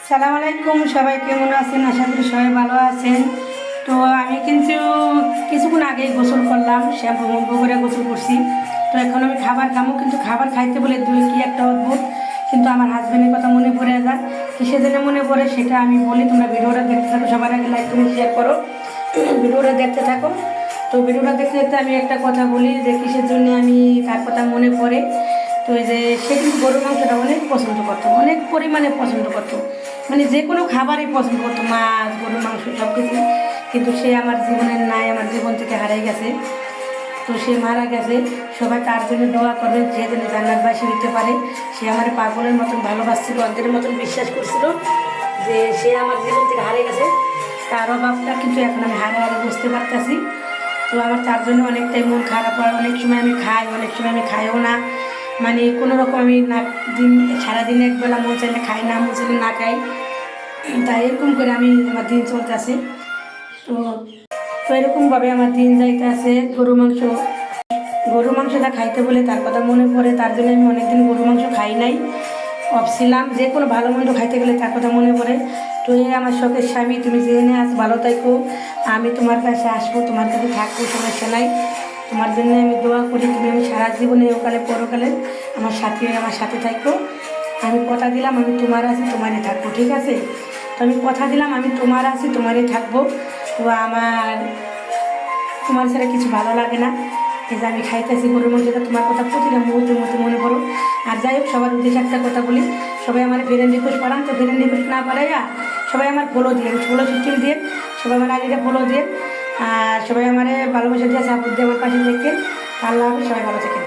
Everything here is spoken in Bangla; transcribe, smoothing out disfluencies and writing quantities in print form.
সালাম আলাইকুম, সবাই কেমন আছেন? আশা করি সবাই ভালো আছেন। তো আমি কিন্তু কিছুক্ষণ আগেই গোসল করলাম, শ্যাম্পু মুম্পু করে গোসল করছি। তো এখন আমি খাবার খাবো, কিন্তু খাবার খাইতে বলে দুই কি একটা অদ্ভুত, কিন্তু আমার হাজব্যান্ডের কথা মনে পড়ে যায়। কিসের জন্য মনে পড়ে সেটা আমি বলি, তোমরা ভিডিওটা দেখতে থাকো। সবার আগে লাইক তুমি শেয়ার করো, ভিডিওটা দেখতে থাকো। তো ভিডিওটা দেখতে দেখতে আমি একটা কথা বলি যে কিসের জন্য আমি তার কথা মনে পড়ে। তো এই যে সে কিন্তু গরুর মাংসটা অনেক পছন্দ করতো, অনেক পরিমাণে পছন্দ করতো, মানে যে কোনো খাবারই পছন্দ করতো, মাছ গরুর মাংস সব কিছু। কিন্তু সে আমার জীবনের নাই, আমার জীবন থেকে হারিয়ে গেছে। তো সে মারা গেছে। সবাই তার জন্য দোয়া করবেন, যে যেন জান্নাতবাসী হতে পারে। সে আমার পাগলের মতন ভালোবাসছিল, অন্ধের মতন বিশ্বাস করছিল যে সে আমার জীবন থেকে হারিয়ে গেছে। তার অভাবটা কিন্তু এখন আমি হারে হারে বুঝতে পারতেছি। তো আমার তার জন্য অনেকটাই মন খারাপ হয়। অনেক সময় আমি খাই, অনেক সময় আমি খাইও না। মানে কোনো রকম আমি না, দিন সারাদিন একবেলা মন চাইলে খাই, না মন চাইলে না খাই। তাই এরকম করে আমি আমার দিন চলতেছে। তো তো এরকমভাবে আমার দিন যাইতেছে। গরু মাংসটা খাইতে বলে তার কথা মনে পড়ে, তার জন্য আমি অনেকদিন গরু মাংস খাই নাই, অফছিলাম। যে কোনো ভালো মন্দ খাইতে গেলে তার কথা মনে পড়ে। তো এই আমার শখের স্বামী, তুমি জেনে আজ ভালো থাকো, আমি তোমার কাছে আসবো, তোমার কাছে থাকবো, সমস্যা নাই। তোমার জন্য আমি দোয়া করি, তুমি আমি সারা জীবনে ওকালে পরকালে আমার সাথে থাকো। আমি কথা দিলাম আমি তোমার আছি, তোমারই থাকবো, ঠিক আছে? তো আমি কথা দিলাম আমি তোমার আছি, তোমারই থাকবো। তো আমার তোমার ছাড়া কিছু ভালো লাগে না। এই যে আমি খাইতেছি গরুর মাংসটা, তোমার কথা প্রতিটা মুহূর্তের মধ্যে মনে পড়ো। আর যাই হোক, সবার উদ্দেশ্যে একটা কথা বলি, সবাই আমার ফ্রেন্ড রিকোয়েস্ট পাঠান। তো ফ্রেন্ড রিকোয়েস্ট না পাঠাইয়া সবাই আমার ফলো দিয়ে, ফলো সিস্টেম দিয়ে সবাই আমার আইডিটা ফলো দিয়ে, আর সবাই আমার ভালোবাসা দিয়ে সাপোর্ট দিয়ে আমার পাশে থেকে। আল্লাহ হাফেজ, সবাই ভালো থাকেন।